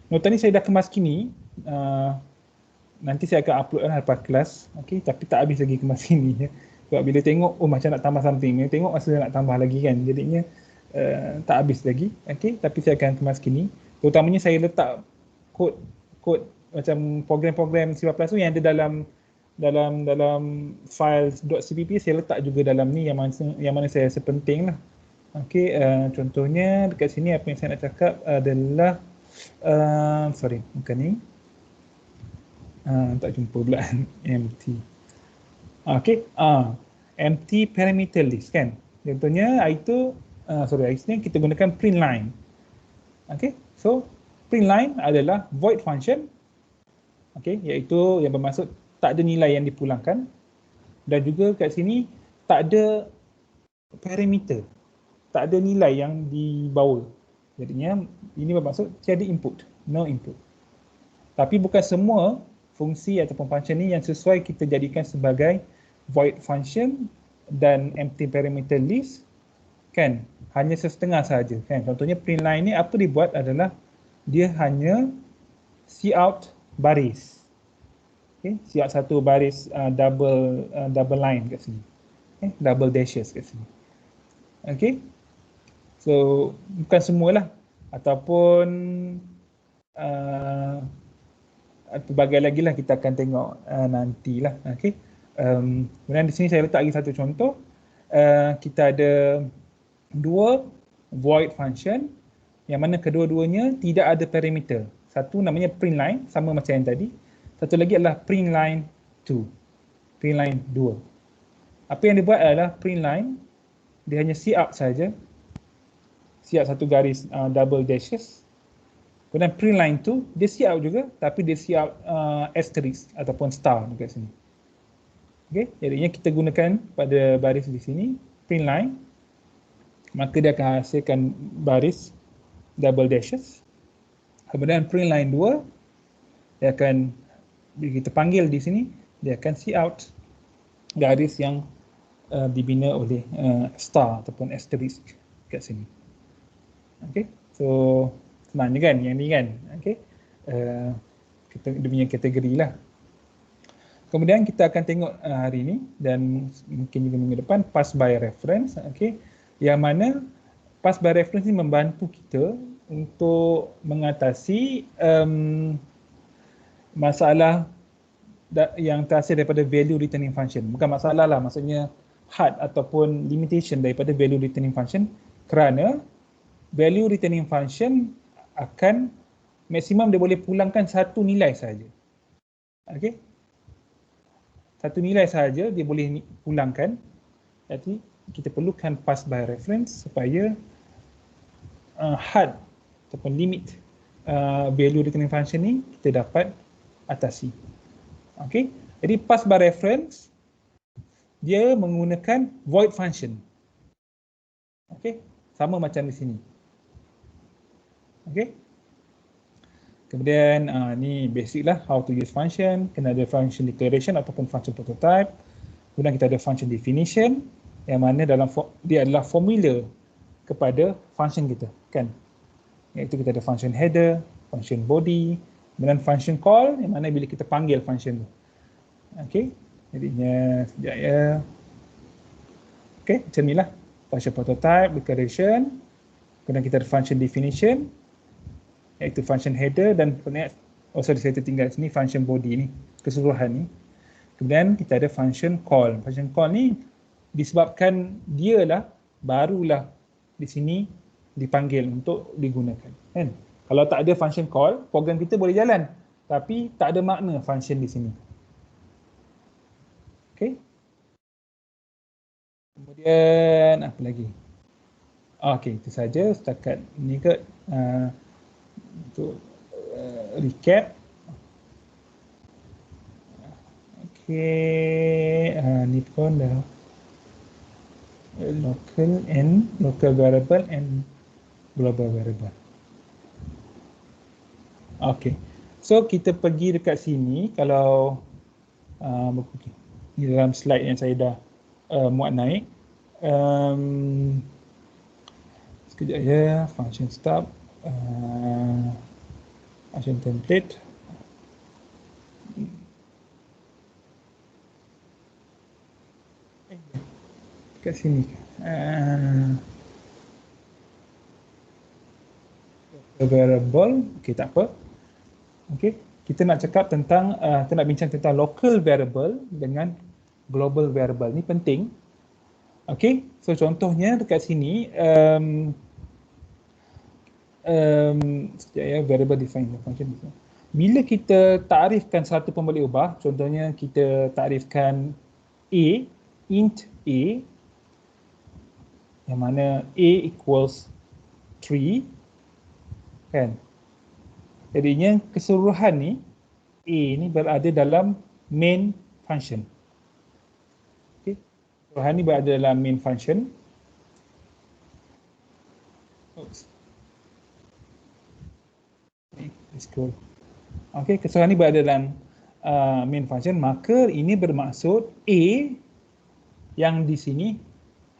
nota ni saya dah kemas kini. Nanti saya akan upload lepas kelas. Okay, tapi tak habis lagi kemas kini. Sebab bila tengok, oh macam nak tambah something. Bila tengok masa nak tambah lagi kan. Jadinya tak habis lagi. Okay, tapi saya akan kemas kini. Terutamanya saya letak kod macam program-program C++ tu yang ada dalam file .cpp, saya letak juga dalam ni yang mana saya rasa penting lah. Okey, contohnya dekat sini apa yang saya nak cakap adalah sorry, bukan ni. Tak jumpa pula empty. Okey, empty parameter list kan. Contohnya itu sorry, sini kita gunakan print line. Okey, so print line adalah void function. Okey, iaitu yang bermaksud tak ada nilai yang dipulangkan, dan juga kat sini tak ada parameter, tak ada nilai yang dibawa. Jadinya ini bermaksud tiada input, no input. Tapi bukan semua fungsi ataupun function ni yang sesuai kita jadikan sebagai void function dan empty parameter list kan, hanya setengah saja kan. Contohnya print line ni apa dibuat adalah dia hanya cout baris. Okay, siap satu baris double line kat sini. Okay, double dashes kat sini. Okay, so bukan semualah, ataupun berbagai lagi lah kita akan tengok nantilah. Okay, kemudian di sini saya letak lagi satu contoh. Kita ada dua void function yang mana kedua-duanya tidak ada parameter. Satu namanya print line, sama macam yang tadi. Satu lagi adalah print line 2. Print line 2. Apa yang dibuat adalah print line, dia hanya cout saja. Cout satu garis double dashes. Kemudian print line 2, dia cout juga, tapi dia cout asterisk ataupun star dekat sini. Okay, jadinya kita gunakan pada baris di sini, print line, maka dia akan hasilkan baris double dashes. Kemudian print line 2, dia akan, bila kita panggil di sini, dia akan cout garis yang dibina oleh star ataupun asterisk kat sini. Okay, so senang je kan yang ni kan. Okay, dia punya kategori lah. Kemudian kita akan tengok hari ini dan mungkin juga minggu depan pass by reference. Okay, yang mana pass by reference ni membantu kita untuk mengatasi masalah yang terhasil daripada value returning function. Bukan masalah lah, maksudnya hard ataupun limitation daripada value returning function, kerana value returning function akan maksimum dia boleh pulangkan satu nilai sahaja. Okey, satu nilai sahaja dia boleh pulangkan. Jadi kita perlukan pass by reference supaya hard ataupun limit value returning function ni kita dapat atasi. Okey, jadi pass by reference dia menggunakan void function. Okey, sama macam di sini. Okey. Kemudian ni basic lah how to use function. Kena ada function declaration ataupun function prototype. Kemudian kita ada function definition yang mana dalam dia adalah formula kepada function kita kan. Iaitu kita ada function header, function body, kemudian function call yang mana bila kita panggil function tu. Okey, jadinya sekejap ya. Okey, macam ni lah function prototype, declaration. Kemudian kita ada function definition, iaitu function header, dan saya tertinggal sini function body ni, keseluruhan ni. Kemudian kita ada function call. Function call ni disebabkan dia lah, barulah di sini dipanggil untuk digunakan kan. Kalau tak ada function call, program kita boleh jalan tapi tak ada makna function di sini. Okey. Kemudian apa lagi? Okey, itu saja setakat ni kot untuk recap. Okey, ni pun dah local variable and global variable. Okey, so kita pergi dekat sini. Kalau ni dalam slide yang saya dah muat naik. Sekejap ya, function stub. function template. Kat sini. Variable, okey tak apa. Okey, kita nak cakap tentang kita nak bincang tentang local variable dengan global variable. Ni penting. Okey, so contohnya dekat sini sekejap ya, variable define function. Bila kita takrifkan satu pembalik ubah, contohnya kita takrifkan a, int a, yang mana a equals 3, kan? Jadinya keseluruhan ni a ni berada dalam main function. Okey, keseluruhan ni berada dalam main function. Oops. Scroll. Okey, keseluruhan ni berada dalam main function, maka ini bermaksud a yang di sini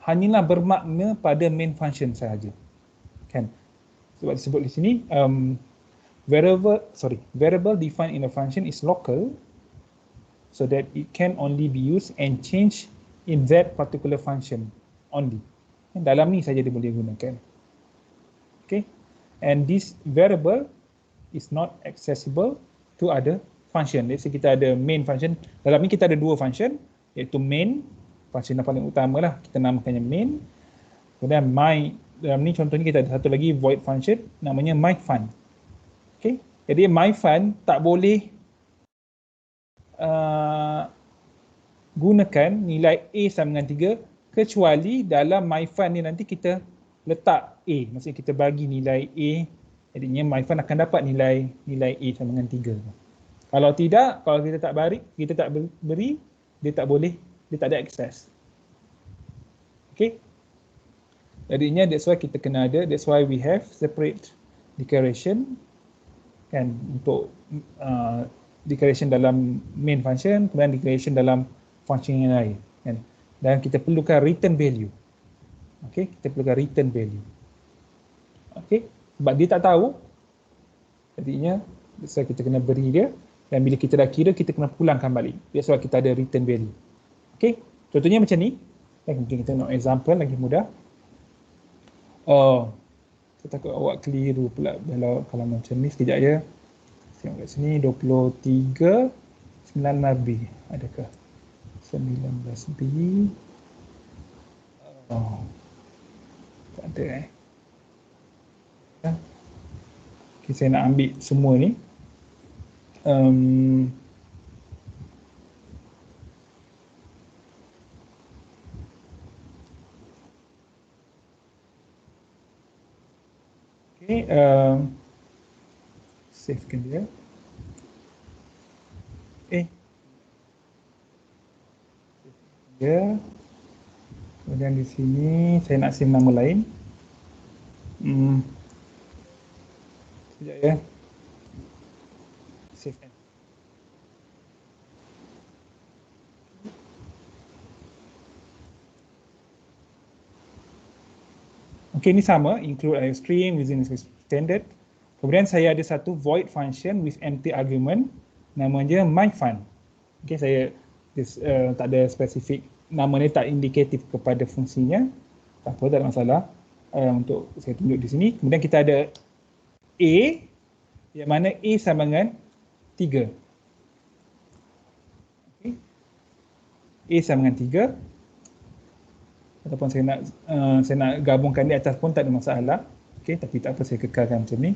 hanyalah bermakna pada main function sahaja, kan? Sebab disebut di sini variable defined in a function is local, so that it can only be used and changed in that particular function only. Dalam ni saja dia boleh gunakan. Okay, and this variable is not accessible to other function. Let's say kita ada main function, dalam ni kita ada dua function, iaitu main, function yang paling utama lah, kita namakannya main. Kemudian my, dalam ni contohnya kita ada satu lagi void function, namanya myFun. Okay, jadi myFun tak boleh gunakan nilai A sama dengan 3 kecuali dalam myFun ni nanti kita letak A, maksudnya kita bagi nilai A, jadinya myFun akan dapat nilai A sama dengan 3. Kalau tidak, kalau kita tak beri, dia tak boleh, dia tak ada akses. Okay, jadinya that's why kita kena ada, that's why we have separate declaration, kan, untuk declaration dalam main function, kemudian declaration dalam function yang lain, kan? Dan kita perlukan return value. Okey, kita perlukan return value. Okey, sebab dia tak tahu, jadinya so kita kena beri dia, dan bila kita dah kira, kita kena pulangkan balik. That's why kita ada return value. Okey, contohnya macam ni. Mungkin kita nak example lagi mudah. Oh, saya takut awak keliru pula kalau macam ni. Sekejap ya. Tengok kat sini 23 19B, adakah 19B? Oh, tak ada Okay, saya nak ambil semua ni. Okay, savekan dia. Ya. Kemudian di sini saya nak save nama lain. Sekejap ya. Save kan. Okey, ini sama, include string within standard. Kemudian saya ada satu void function with empty argument, namanya myFun. Okey, saya tak ada spesifik, nama ni tak indikatif kepada fungsinya. Tak apa, tak ada masalah. Untuk saya tunjuk di sini. Kemudian kita ada A, yang mana A sama dengan 3. Okay. A sama dengan 3. Ataupun saya nak gabungkan di atas pun tak ada masalah. Okay, tapi tak apa, saya kekalkan macam ni.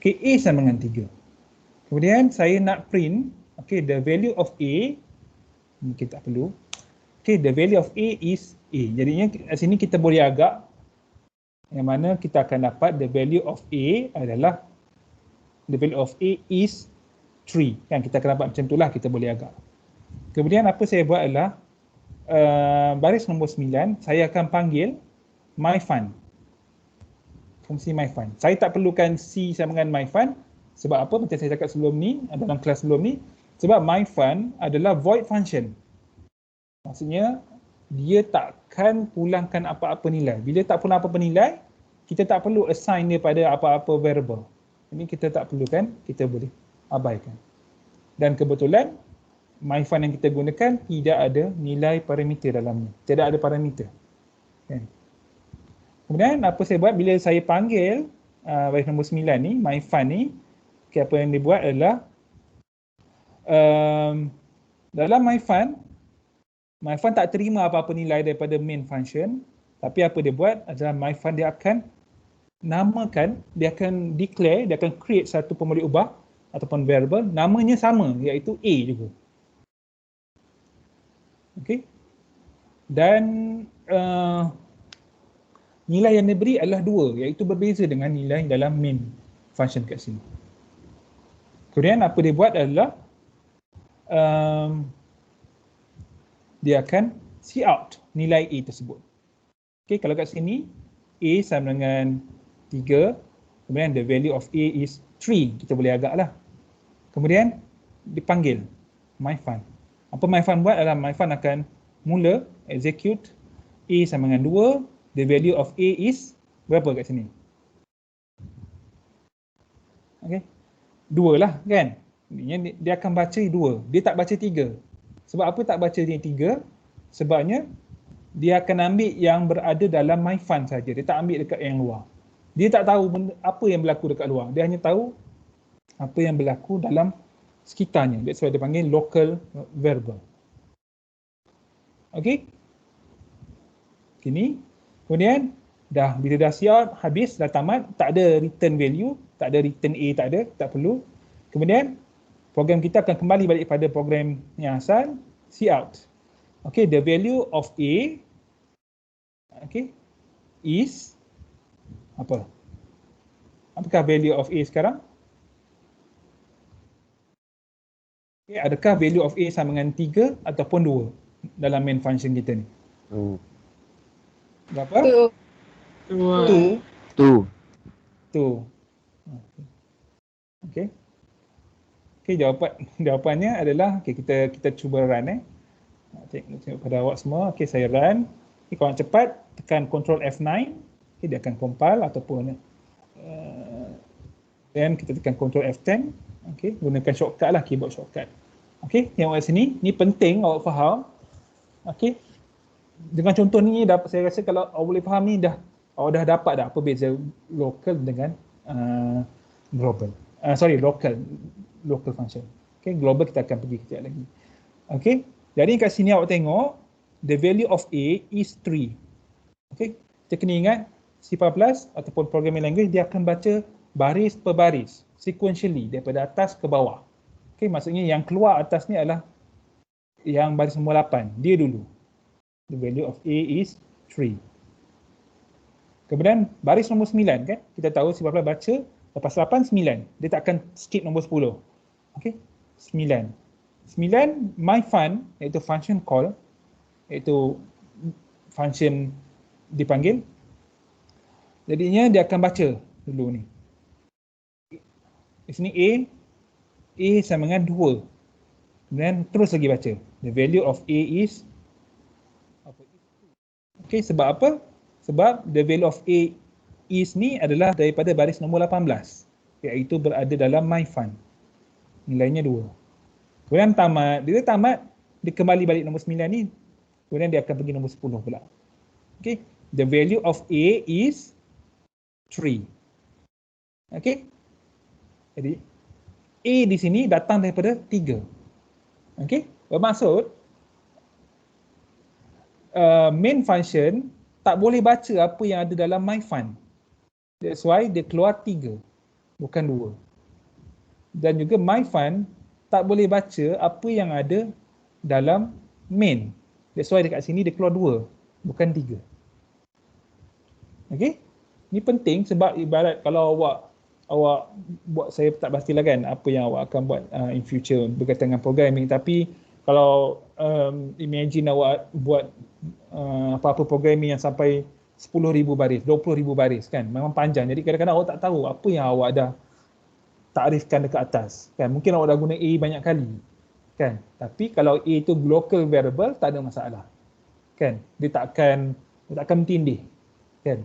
Okay, A sama dengan 3. Kemudian saya nak print, okay, the value of A, mungkin tak perlu. Okay, the value of A is A. Jadinya kat sini kita boleh agak, yang mana kita akan dapat the value of A adalah, the value of A is 3. Kan, kita akan dapat macam itulah, kita boleh agak. Kemudian apa saya buat adalah, baris nombor 9, saya akan panggil myFun. Fungsi myFun. Saya tak perlukan C sama dengan myFun. Sebab apa? Macam saya cakap sebelum ni, dalam kelas sebelum ni, sebab myFun adalah void function. Maksudnya, dia takkan pulangkan apa-apa nilai. Bila tak pulang apa-apa nilai, kita tak perlu assign dia pada apa-apa variable. Ini kita tak perlukan, kita boleh abaikan. Dan kebetulan myFun yang kita gunakan tidak ada nilai parameter dalamnya. Tidak ada parameter. Kan? Kemudian apa saya buat bila saya panggil baris nombor 9 ni, myFun ni, okay, apa yang dibuat adalah dalam myFun tak terima apa-apa nilai daripada main function, tapi apa dia buat adalah myFun dia akan namakan, dia akan declare, dia akan create satu pemulik ubah ataupun variable, namanya sama, iaitu A juga. Okey. Dan nilai yang diberi adalah 2, iaitu berbeza dengan nilai dalam main function kat sini. Kemudian apa dia buat adalah dia akan cout nilai A tersebut. Okey, kalau kat sini A sama dengan 3, kemudian the value of A is 3, kita boleh agaklah. Kemudian dipanggil myFun. Apa myFun buat adalah myFun akan mula execute A sama dengan 2, the value of A is berapa kat sini? Okey. 2 lah kan? Dia akan baca 2. Dia tak baca 3. Sebab apa tak baca ni 3? Sebabnya dia akan ambil yang berada dalam myFun saja. Dia tak ambil dekat yang luar. Dia tak tahu apa yang berlaku dekat luar. Dia hanya tahu apa yang berlaku dalam sekitarnya. That's why dia panggil local variable. Okey. Ini. Kemudian bila dah siap, habis, dah tamat, tak ada return value, tak ada return A, tak ada, tak perlu. Kemudian program kita akan kembali balik pada program yang asal, cout. Okay, the value of A, okay, is apa? Apakah value of A sekarang? Okay, adakah value of A sama dengan 3 ataupun 2 dalam main function kita ni? Berapa? 2. Okey. Okey, jawapannya adalah kita cuba run tengok pada awak semua. Okey, saya run. Okey, kalau nak cepat tekan Ctrl F9. Okey, dia akan compile ataupun then kita tekan Ctrl F10. Okey, gunakan shortcut lah, keyboard shortcut. Okey, tengok kat sini. Ni penting awak faham. Okey. Dengan contoh ni saya rasa kalau awak boleh faham ni awak dah dapat dah apa beza local dengan global. Local function. Okay, global kita akan pergi kejap lagi. Okay, jadi kat sini awak tengok the value of A is 3. Okay, kita kena ingat C++ ataupun programming language dia akan baca baris per baris sequentially daripada atas ke bawah. Okay, maksudnya yang keluar atas ni adalah yang baris nombor 8, dia dulu. The value of A is 3. Kemudian baris nombor 9 kan, kita tahu C++ baca lepas 8, 9. Dia tak akan skip nombor 10. Okey, 9. 9, myFun, iaitu function call, iaitu function dipanggil. Jadinya dia akan baca dulu ni. Di sini A sama dengan 2. Kemudian terus lagi baca. The value of A is okey, sebab apa? Sebab the value of A is ni adalah daripada baris nombor 18, iaitu berada dalam myFun. Nilainya 2. Kemudian bila tamat, dia kembali balik nombor 9 ni, kemudian dia akan pergi nombor 10 pula. Okey, the value of A is 3. Okey. Jadi A di sini datang daripada 3. Okey, bermaksud main function tak boleh baca apa yang ada dalam myFun. That's why dia keluar 3, bukan 2. Dan juga myFun tak boleh baca apa yang ada dalam main. That's why dekat sini dia keluar 2, bukan 3. Okey? Ni penting sebab ibarat kalau awak buat, saya tak pastilah kan apa yang awak akan buat in future berkaitan dengan programming, tapi kalau imagine awak buat apa-apa programming yang sampai 10,000 baris, 20,000 baris kan, memang panjang. Jadi kadang-kadang awak tak tahu apa yang awak dah takrifkan dekat atas kan. Mungkin awak dah guna A banyak kali kan. Tapi kalau A itu local variable, tak ada masalah kan. Dia takkan bertindih kan.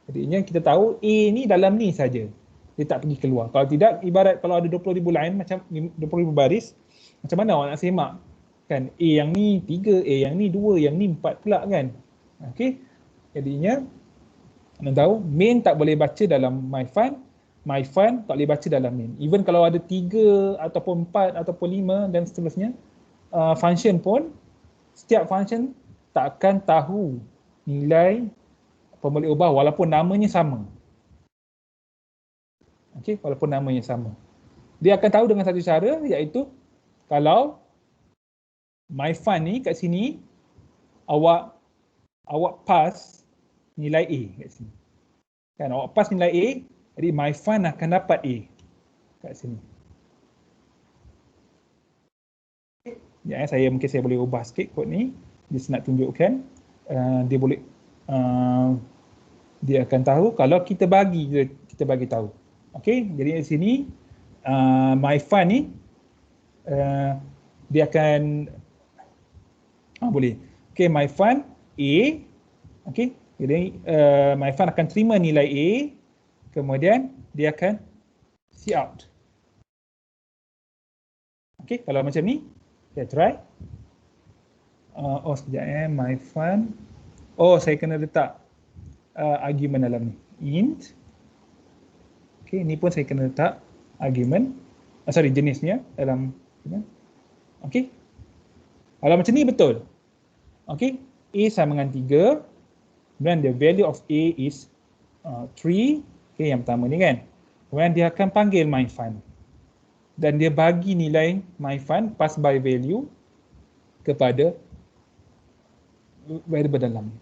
Jadinya kita tahu A ni dalam ni saja. dia tak pergi keluar. Kalau tidak, ibarat kalau ada 20,000 line, macam 20,000 baris, macam mana awak nak semak? Kan, A yang ni 3, A yang ni 2, yang ni 4 pula kan. Okey, jadinya, anda tahu, main tak boleh baca dalam myFun tak boleh baca dalam main. Even kalau ada 3 ataupun 4 ataupun 5 dan seterusnya, function pun, setiap function tak akan tahu nilai pembalik ubah walaupun namanya sama. Okey, walaupun namanya sama. Dia akan tahu dengan satu cara, iaitu kalau myFun ni kat sini awak pass nilai A kat sini. Kan awak pass nilai A, jadi myFun akan dapat A kat sini. Ya, mungkin saya boleh ubah sikit kod ni. Dia nak tunjukkan dia boleh dia akan tahu kalau kita bagi tahu. Okey, jadi di sini myFun ni dia akan boleh. Okey, myFun A. Okey, jadi myFun akan terima nilai A, kemudian dia akan see out. Okey, kalau macam ni, kita try. Sekejap myFun. Saya kena letak argument dalam ni. Int. Okey, ni pun saya kena letak argument. Jenisnya dalam. Okey. Kalau macam ni betul. Okey, A sama dengan 3. Kemudian the value of A is 3. Okey, yang pertama ni kan. Kemudian dia akan panggil myFun. Dan dia bagi nilai myFun pass by value kepada variable dalam.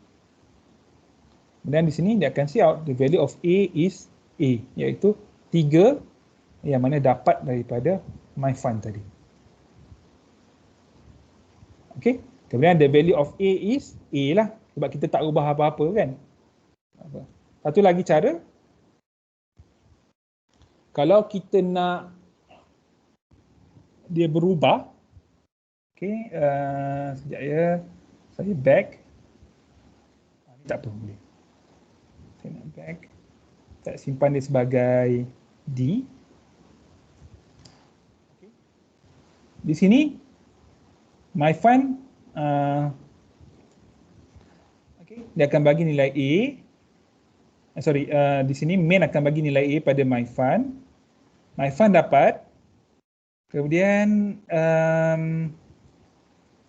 Kemudian di sini dia akan see out the value of A is A, iaitu 3 yang mana dapat daripada myFun tadi. Okey, kemudian the value of A is A lah, sebab kita tak ubah apa-apa kan. Satu lagi cara, kalau kita nak dia berubah, okey, sekejap ya, saya back. Tak apa, boleh. Saya nak back. Tak simpan dia sebagai D. Okay. Di sini, myFun, dia akan bagi nilai A. Di sini main akan bagi nilai A pada myFun. myFun dapat. Kemudian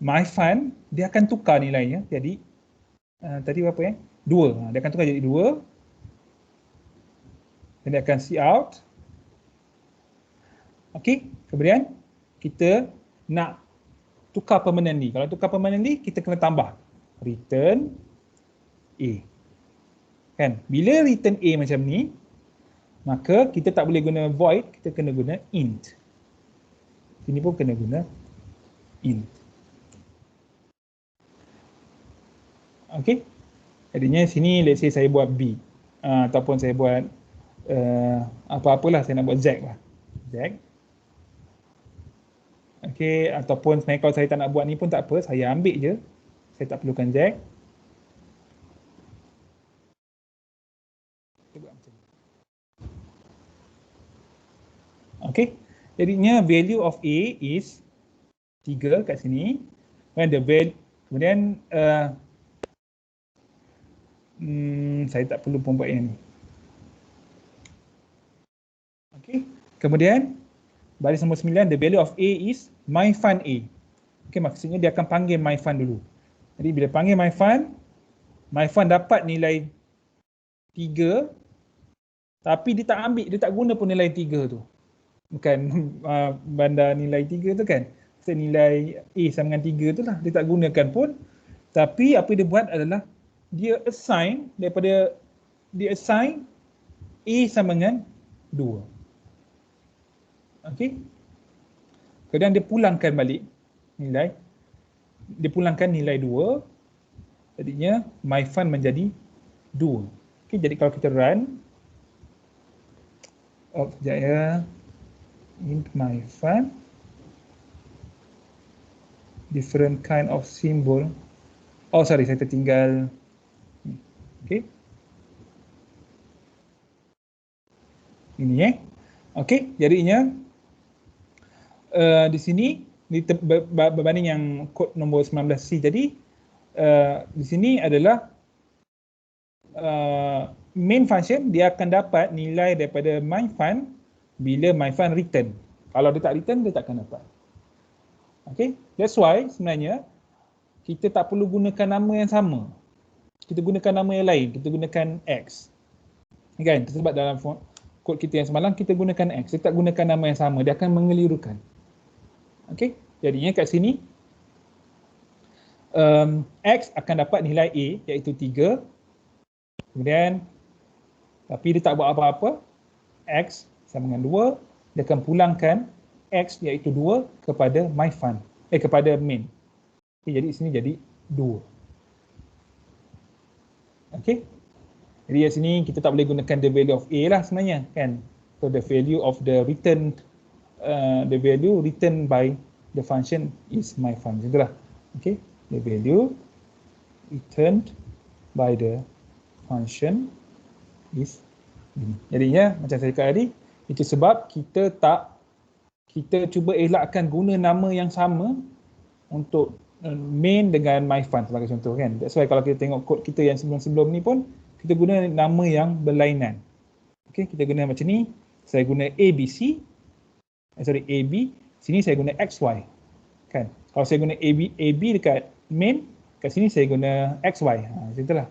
myFun dia akan tukar nilainya. Jadi tadi berapa ya? 2. Dia akan tukar jadi 2. Dan dia akan see out. Okey, kemudian kita nak tukar permanently. Kalau tukar permanently, kita kena tambah return A. Kan? Bila return A macam ni, maka kita tak boleh guna void, kita kena guna int. Sini pun kena guna int. Okey. Jadinya sini let's say saya buat B. Ataupun saya buat apa-apalah, saya nak buat Z lah. Z. Okey, ataupun sebenarnya kalau saya tak nak buat ni pun tak apa, saya ambil je. Saya tak perlukan Z. Okey, jadinya value of A is 3 kat sini. When the value, kemudian saya tak perlu pun buat yang ni. Okey, kemudian baris nombor 9, the value of A is myFun A. Okey, maksudnya dia akan panggil myFun dulu. Jadi bila panggil myFun, myFun dapat nilai 3, tapi dia tak ambil, dia tak guna pun nilai 3 tu. Bukan bandar nilai 3 tu kan. Nilai A sama dengan 3 tu lah, dia tak gunakan pun. Tapi apa dia buat adalah dia assign A sama dengan 2. Okey. Kemudian dia pulangkan balik nilai. Dia pulangkan nilai 2. Jadinya myFun menjadi 2. Okey, jadi kalau kita run, sekejap ya. Int myFun, different kind of symbol. Saya tertinggal. Okey. Ini okey, jadinya di sini berbanding yang kod nombor 19C tadi, di sini adalah main function dia akan dapat nilai daripada myFun bila myFun return. Kalau dia tak return, dia takkan dapat. Okay, that's why sebenarnya kita tak perlu gunakan nama yang sama. Kita gunakan nama yang lain, kita gunakan X. Kan, sebab dalam kod kita yang semalam kita gunakan X, kita tak gunakan nama yang sama, dia akan mengelirukan. Okay, jadinya kat sini X akan dapat nilai A iaitu 3. Kemudian tapi dia tak buat apa-apa, X sama dengan 2, dia akan pulangkan X iaitu 2 kepada myFun, kepada main. Okay, jadi sini jadi 2. Okay, jadi di sini kita tak boleh gunakan the value of A lah sebenarnya kan. So the value of the return, the value returned by the function is myFun. Itulah. Okay, the value returned by the function is ini. Jadinya macam saya cakap tadi, itu sebab kita cuba elakkan guna nama yang sama untuk main dengan myFun sebagai contoh kan. That's why kalau kita tengok kod kita yang sebelum-sebelum ni pun kita guna nama yang berlainan. Okay, kita guna macam ni. Saya guna ABC, AB. Sini saya guna XY. Kan? Kalau saya guna AB dekat main, kat sini saya guna XY. Macam itulah.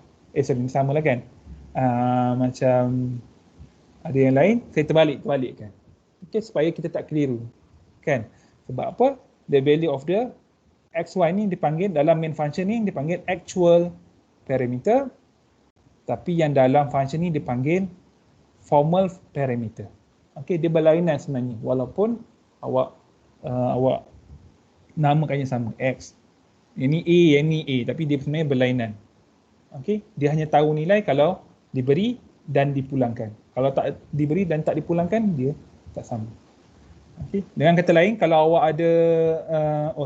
Sama lah kan. Macam ada yang lain, saya terbalikkan. Okay, supaya kita tak keliru. Kan? Sebab apa? The value of the XY ni dipanggil dalam main function ni dipanggil actual parameter, tapi yang dalam function ni dipanggil formal parameter. Okey, dia berlainan sebenarnya walaupun awak namakannya sama X. Ini A, yang ni A, tapi dia sebenarnya berlainan. Okey, dia hanya tahu nilai kalau diberi dan dipulangkan. Kalau tak diberi dan tak dipulangkan, dia tak sama. Okay. Dengan kata lain, kalau awak ada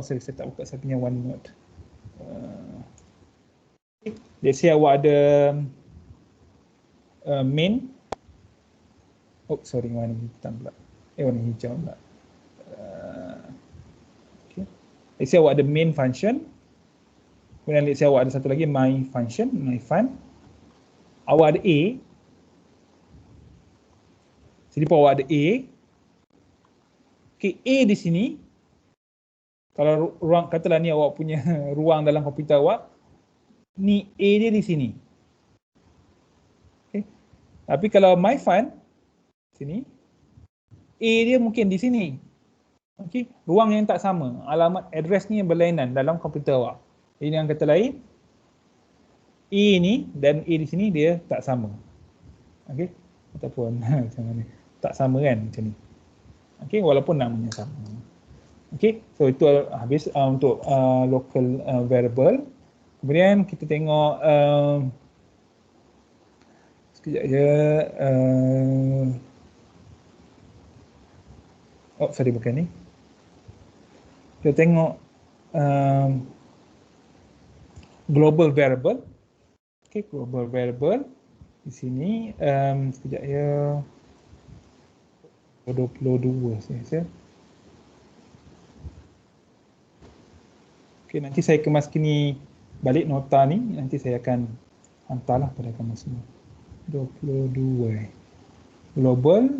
saya tak buka saya punya OneNote. Let's say awak ada main. Warna hitam pula. Warna hijau pula. Okay. Let's say awak ada main function. Kemudian let's say awak ada satu lagi my function, myFun. Awak ada A. Jadi awak ada A. Okay, A di sini, kalau ruang, katalah ni awak punya ruang dalam komputer awak, ni A dia di sini. Okay. Tapi kalau myFun, sini, A dia mungkin di sini. Okay. Ruang yang tak sama, alamat address ni yang berlainan dalam komputer awak. Jadi dengan kata lain, A ni dan A di sini dia tak sama. Okay. Ataupun macam mana, tak sama kan macam ni. Okay, walaupun namanya sama. Okay, so itu habis untuk local variable. Kemudian kita tengok sekejap je. Bukan ni. Kita tengok global variable. Okay, global variable di sini sekejap ya. 22 saya. Okey, nanti saya kemaskini balik nota ni, nanti saya akan hantarlah pada kamu semua. 22. Global.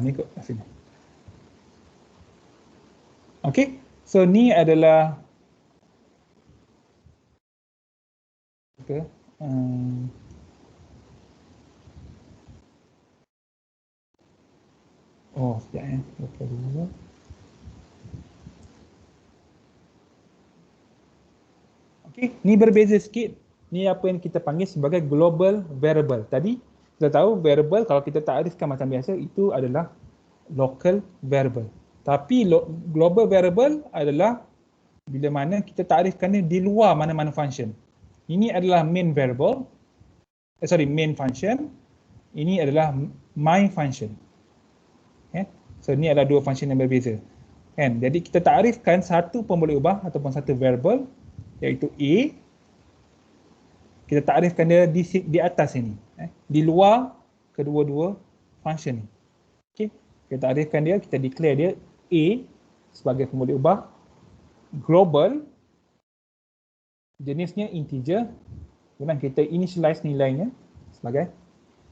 Ni kot sini. Okey, so ni adalah sekejap ya. 22. Okey, ni berbeza sikit. Ni apa yang kita panggil sebagai global variable. Tadi kita tahu variable kalau kita takrifkan macam biasa itu adalah local variable. Tapi global variable adalah bila mana kita takrifkannya di luar mana-mana function. Ini adalah main variable. Main function. Ini adalah my function. So ni adalah dua function yang berbeza. Kan? Jadi kita takrifkan satu pun boleh ubah ataupun satu variable iaitu A. Kita takrifkan dia di atas ini. Di luar kedua-dua function ni. Okay. Kita takrifkan dia, kita declare dia A sebagai pemboleh ubah, global, jenisnya integer, kemudian kita initialize nilainya sebagai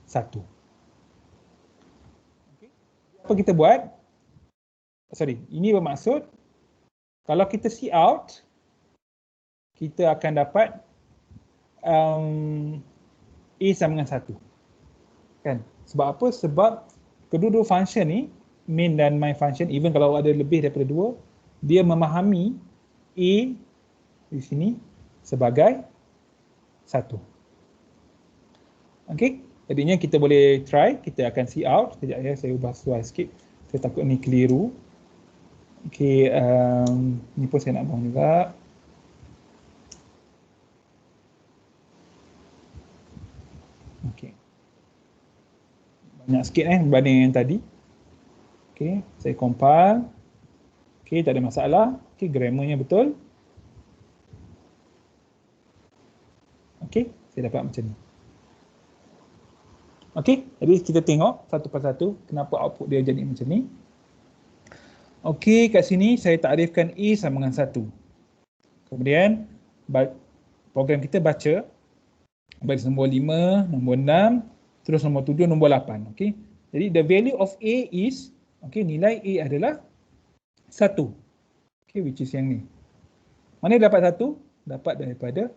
1. Okay. Apa kita buat? Ini bermaksud kalau kita cout, kita akan dapat A sama dengan 1. Kan? Sebab apa? Sebab kedua-dua function ni, main dan my function, even kalau ada lebih daripada 2, dia memahami A di sini sebagai 1. Okey, jadinya kita boleh try, kita akan cout. Sekejap ya, saya ubah sesuai sikit. Saya takut ni keliru. Okey, ni pun saya nak buang juga. Okey. Banyak sikit berbanding yang tadi. Okey, saya compile. Okey, tak ada masalah. Okey, grammarnya betul. Okey, saya dapat macam ni. Okey, jadi kita tengok satu persatu kenapa output dia jadi macam ni. Okey, kat sini saya takrifkan A sama dengan 1. Kemudian program kita baca baris nombor 5, nombor 6, terus nombor 7, nombor 8. Okey. Jadi the value of A is, okey, nilai A adalah 1. Okey, which is yang ni. Mana dapat 1? Dapat daripada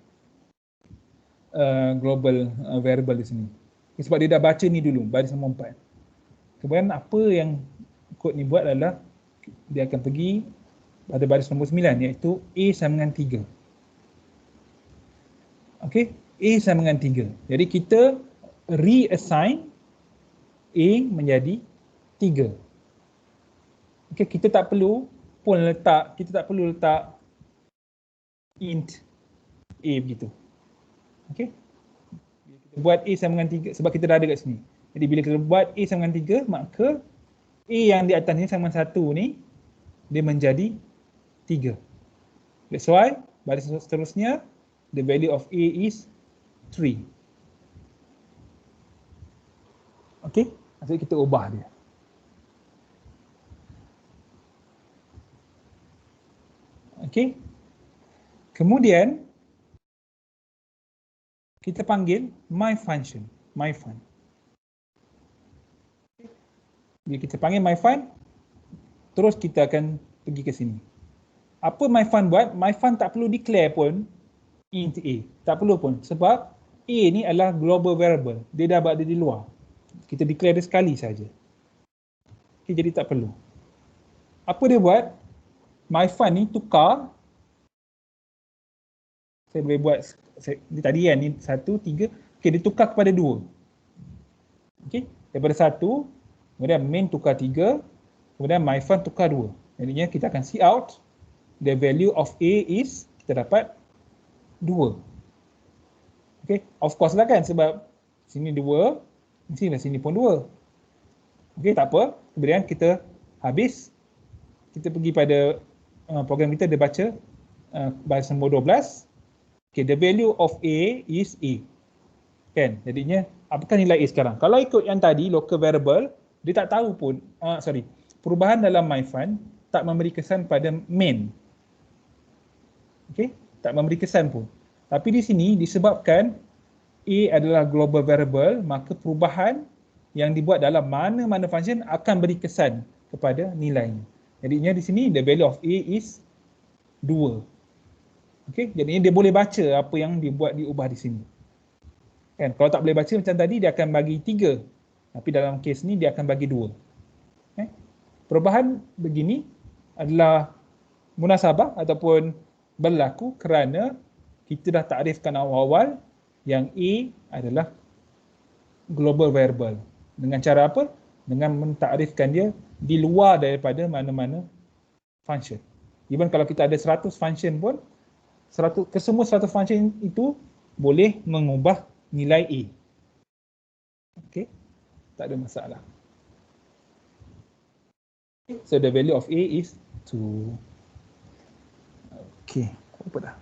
global variable di sini. Okay, sebab dia dah baca ni dulu, baris nombor 4. Kemudian apa yang kod ni buat adalah dia akan pergi pada baris nombor 9, iaitu A sama dengan 3. Okey, A sama dengan 3. Jadi kita reassign A menjadi 3. Okey, kita tak perlu letak int A begitu. Okey. Kita buat A sama dengan 3 sebab kita dah ada kat sini. Jadi bila kita buat A sama dengan 3, maka A yang di atas ni sama dengan 1 ni, dia menjadi 3. That's why baris seterusnya, the value of A is 3. Okey, maksudnya kita ubah dia. Okey. Kemudian kita panggil my function, myfun. Bila kita panggil myfun, terus kita akan pergi ke sini. Apa myfun buat? Myfun tak perlu declare pun int A. Tak perlu pun sebab A ni adalah global variable. Dia dah berada di luar. Kita declare dia sekali saja. Okay, jadi tak perlu. Apa dia buat? Myfun ni tukar. Saya boleh buat tadi kan ni 1, 3. Okey, dia tukar kepada 2. Okey, daripada 1, kemudian main tukar 3, kemudian myfun tukar 2. Jadinya kita akan cout, the value of A is, kita dapat 2. Okey, of course lah kan, sebab sini 2, sini pun 2. Okey, tak apa. Kemudian kita habis, kita pergi pada program kita, dia baca baris nombor 12. Okay, the value of A is A. Kan? Jadinya, apakah nilai A sekarang? Kalau ikut yang tadi, local variable, dia tak tahu pun, perubahan dalam myfun tak memberi kesan pada main. Okay? Tak memberi kesan pun. Tapi di sini, disebabkan A adalah global variable, maka perubahan yang dibuat dalam mana-mana function akan beri kesan kepada nilainya. Jadinya di sini, the value of A is 2. Okey, jadi dia boleh baca apa yang diubah di sini. Kan, kalau tak boleh baca macam tadi, dia akan bagi 3. Tapi dalam kes ni dia akan bagi 2. Perubahan begini adalah munasabah ataupun berlaku kerana kita dah takrifkan awal-awal yang A adalah global variable. Dengan cara apa? Dengan mentakrifkan dia di luar daripada mana-mana function. Even kalau kita ada 100 function pun, kesemua 100 function itu boleh mengubah nilai A. Okey, tak ada masalah. Okay. So the value of A is 2. Okey, apa dah?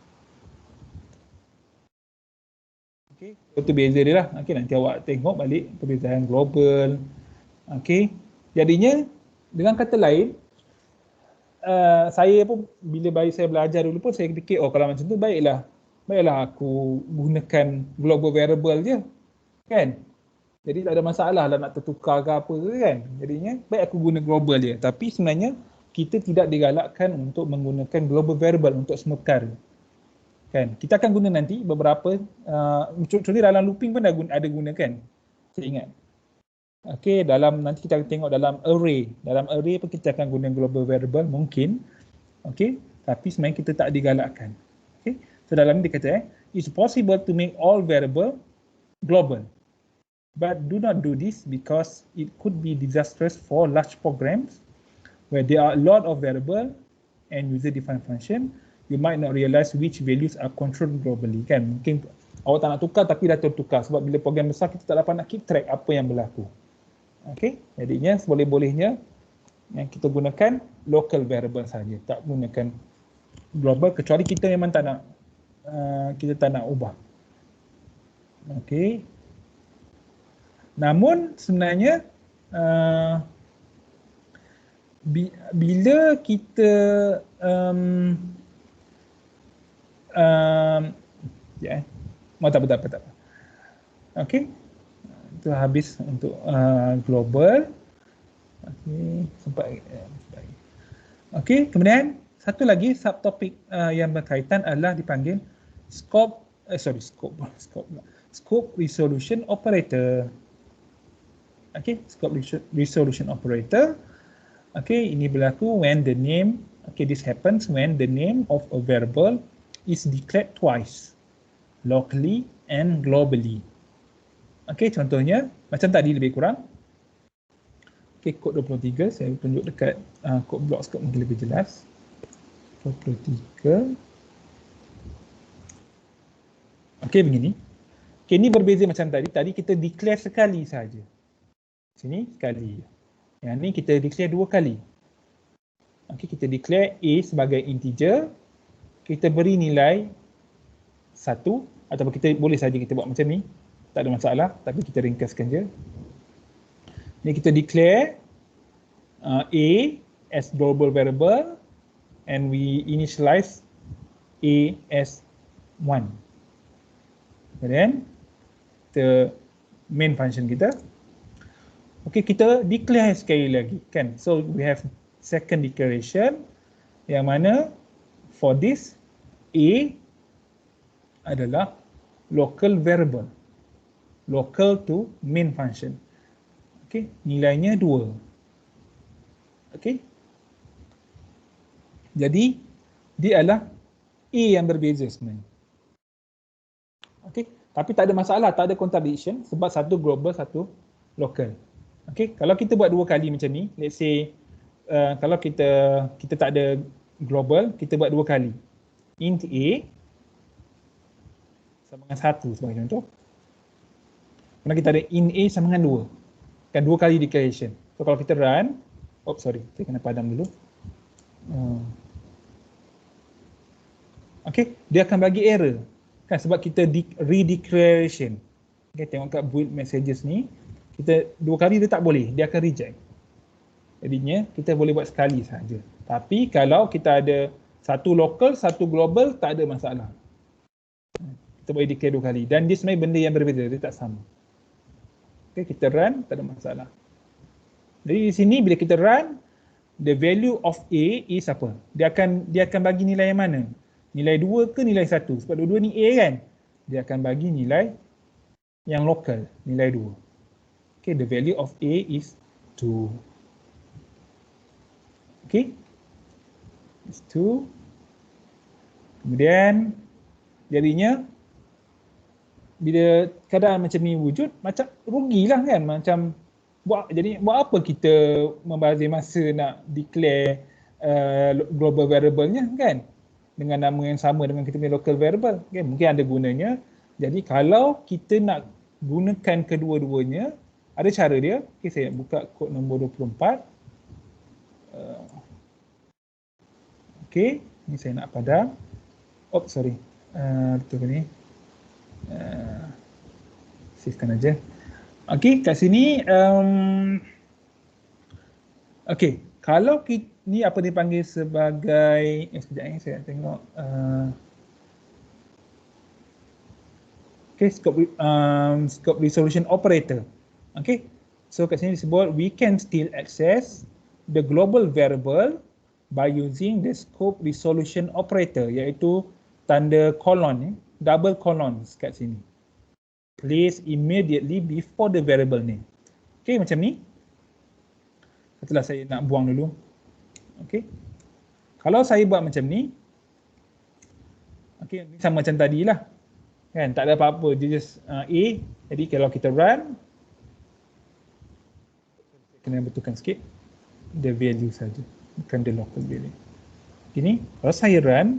Okey, itu beza dia lah. Okey, nanti awak tengok balik perbezaan global, Okey. Jadinya dengan kata lain, saya pun bila saya belajar dulu pun saya fikir, oh kalau macam tu baiklah aku gunakan global variable je, kan? Jadi tak ada masalah lah nak tertukar ke apa ke kan. Jadinya baik aku guna global je. Tapi sebenarnya kita tidak digalakkan untuk menggunakan global variable untuk semua perkara. Kan? Kita akan guna nanti beberapa, contohnya dalam looping pun ada guna kan. Saya ingat. Okey, nanti kita akan tengok dalam array. Dalam array pun kita akan guna global variable mungkin. Okey, tapi sebenarnya kita tak digalakkan. Okey. So dalam ni dia kata it's possible to make all variable global. But do not do this because it could be disastrous for large programs where there are a lot of variable and user-defined function. You might not realize which values are controlled globally. Kan? Mungkin awak tak nak tukar tapi dah tertukar sebab bila program besar kita tak dapat nak keep track apa yang berlaku. Okay, jadinya seboleh-bolehnya yang kita gunakan local variable saja, tak gunakan global kecuali kita memang tak nak kita tak nak ubah. Okay. Namun sebenarnya bila kita tak apa. Okay. Itu habis untuk global. Okay, sempat. Okay, kemudian satu lagi subtopik yang berkaitan adalah dipanggil scope resolution operator. Okay, scope resolution operator. Okay, ini berlaku when the name, okay, this happens when the name of a variable is declared twice, locally and globally. Okay, contohnya macam tadi lebih kurang. Okay, kod 23 saya tunjuk dekat kod block scope mungkin lebih jelas. 23. Okay, begini. Okay, ini berbeza macam tadi. Tadi kita declare sekali saja. Sini sekali. Yang ni kita declare dua kali. Okay, kita declare A sebagai integer. Kita beri nilai 1 ataupun kita boleh saja kita buat macam ni. Tak ada masalah, tapi kita ringkaskan je. Ni kita declare A as global variable and we initialize A as 1. And then the main function kita. Okay, kita declare sekali lagi kan. So we have second declaration yang mana for this A adalah local variable, local to main function. Okay, nilainya 2. Okay. Jadi dia adalah A yang berbeza sebenarnya. Okay, tapi tak ada masalah, tak ada contradiction sebab satu global, satu local. Okay, kalau kita buat dua kali macam ni, let's say kalau kita tak ada global, kita buat dua kali. Int A sama dengan 1 sebagai contoh. Kemudian kita ada int A sama dengan 2. Kan dua kali declaration. So kalau kita run, saya kena padam dulu. Okay, dia akan bagi error. Kan sebab kita redeclaration. Okay, tengok kat build messages ni, kita dua kali dia tak boleh, dia akan reject. Jadinya kita boleh buat sekali saja. Tapi kalau kita ada satu local, satu global, tak ada masalah. Kita boleh declare dua kali. Dan dia sebenarnya benda yang berbeza, dia tak sama. Okay, kita run, tak ada masalah. Jadi di sini bila kita run, the value of A is apa? Dia akan bagi nilai yang mana? Nilai 2 ke nilai 1? Sebab dua-dua ni A kan? Dia akan bagi nilai yang lokal, nilai 2. Okay, the value of A is 2. Okay. It's 2. Kemudian jadinya bila keadaan macam ni wujud, macam rugilah kan, macam buat apa kita membazir masa nak declare global variable-nya kan, dengan nama yang sama dengan kita punya local variable kan, mungkin ada gunanya. Jadi kalau kita nak gunakan kedua-duanya, ada cara dia. Okay, saya buka kod nombor 24. Okay, ni saya nak padam. Betul ni. Savekan aja. Okay, kat sini Okey, kalau ni apa dipanggil sebagai sekejap saya nak tengok scope resolution operator. Okay, so kat sini disebut we can still access the global variable by using the scope resolution operator, iaitu tanda colon, double colons kat sini. Place immediately before the variable name. Okay, macam ni. Setelah saya nak buang dulu. Okay, kalau saya buat macam ni, okay, sama macam tadi lah. Kan, tak ada apa-apa, dia just A. Jadi kalau kita run, kena betulkan sikit, the value saja, bukan the local value. Gini, kalau saya run,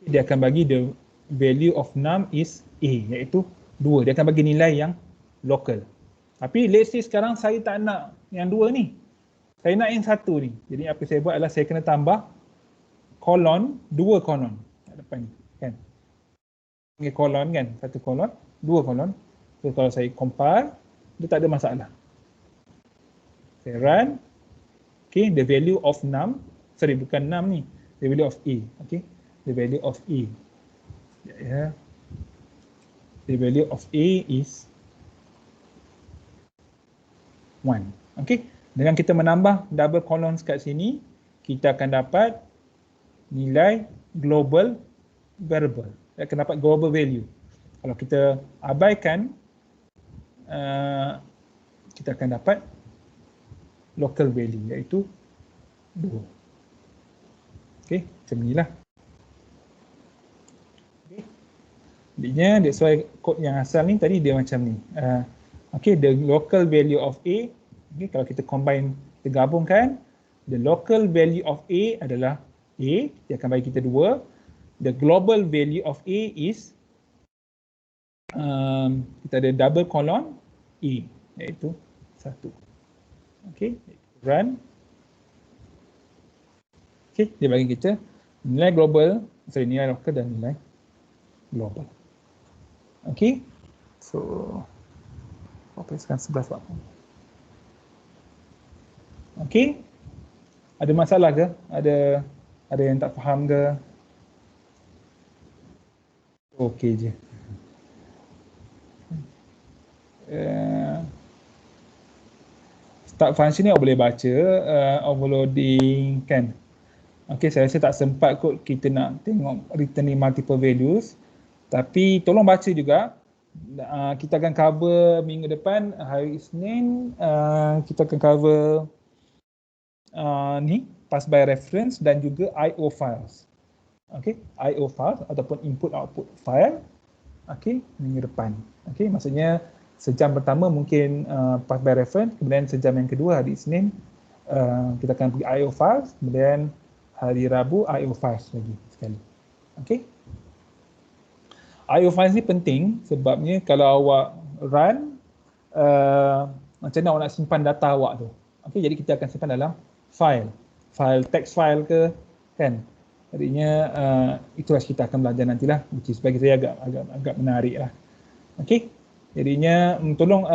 dia akan bagi the value of num is A, iaitu 2. Dia akan bagi nilai yang local. Tapi let's say sekarang saya tak nak yang 2 ni. Saya nak yang 1 ni. Jadi apa saya buat adalah saya kena tambah kolon, 2 kolon kat depan ni, kan. Ini kolon kan, 1 kolon, 2 kolon. So kalau saya compile, dia tak ada masalah. Saya run, okay, the value of num, sorry bukan num ni, the value of A, okay, the value of A, yeah, the value of A is 1, okay. Dengan kita menambah double columns kat sini, kita akan dapat nilai global variable, akan dapat global value. Kalau kita abaikan, kita akan dapat local value, iaitu 2. Okay, macam inilah. Okay. Jadinya, that's why kod yang asal ni tadi dia macam ni. Okay, the local value of A, okay, kalau kita combine, kita gabungkan, the local value of A adalah A, dia akan bagi kita 2. The global value of A is, kita ada double colon A, iaitu 1. Okay, run. Okay, dia bagi kita nilai global, nilai local dan nilai global. Okay, so sekarang 11 waktu. Okay, ada masalah ke? Ada yang tak faham ke? Okay je. Start function ni boleh baca, overloading kan. Okay, saya rasa tak sempat kot kita nak tengok returning multiple values. Tapi tolong baca juga. Kita akan cover minggu depan, hari Isnin, kita akan cover ni, pass by reference dan juga IO files. Okay, IO files ataupun input output file. Okay, minggu depan. Okay, maksudnya sejam pertama mungkin pass by reference, kemudian sejam yang kedua hari Isnin kita akan pergi IO files, kemudian hari Rabu IO files lagi sekali. Okay. IO files ni penting sebabnya kalau awak run, macam mana awak nak simpan data awak tu. Okay, jadi kita akan simpan dalam file text file ke, kan. Jadinya itulah kita akan belajar nantilah, which is bagi saya agak menarik lah. Okay, jadinya tolong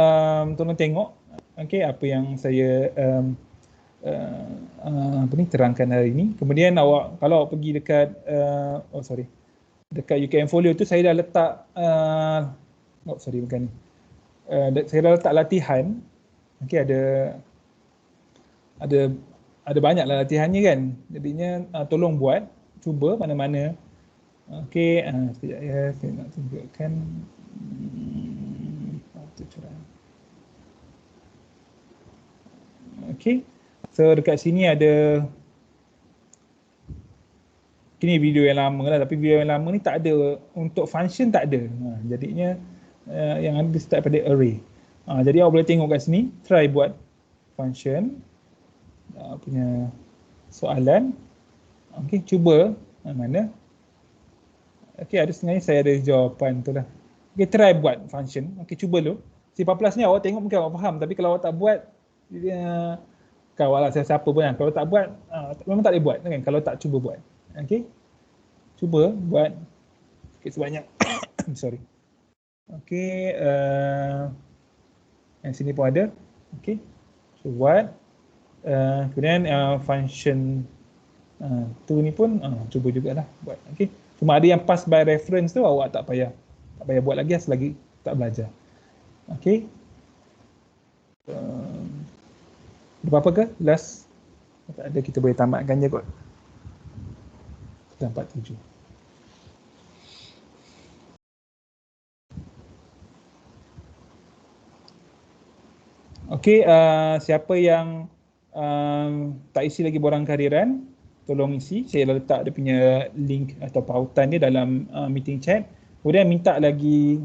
tengok, okay, apa yang saya terangkan hari ini. Kemudian awak, kalau awak pergi dekat dekat UKM Folio tu, saya dah letak bukan ni. Saya dah letak latihan. Okay, ada banyaklah latihannya kan. Jadinya tolong buat, cuba mana-mana. Okay, sekejap ya, saya nak tunjukkan. Okay, so dekat sini ada, ini video yang lama lah, tapi video yang lama ni tak ada, untuk function tak ada. Jadinya yang ada start pada array. Jadi awak boleh tengok kat sini, try buat function punya soalan. Okay, cuba mana. Okay, ada setengahnya saya ada jawapan tu lah. Okay, try buat function. Okay, cuba dulu. C++ ni awak tengok mungkin awak faham, tapi kalau awak tak buat, kawal lah siapa pun kan. Kalau tak buat, memang tak boleh buat kan, kalau tak cuba buat. Okay, cuba buat sikit sebanyak. Sorry. Okay, yang sini pun ada. Okay, buat. Kemudian function tu ni pun cuba jugalah buat. Okay. Cuma ada yang pass by reference tu awak tak payah buat lagi selagi tak belajar. Okay. Ada apa-apa ke? Last? Tak ada, kita boleh tamatkan je kot. Kita 47. Okey, siapa yang tak isi lagi borang kehadiran, tolong isi. Saya letak dia punya link atau pautan dia dalam meeting chat. Kemudian minta lagi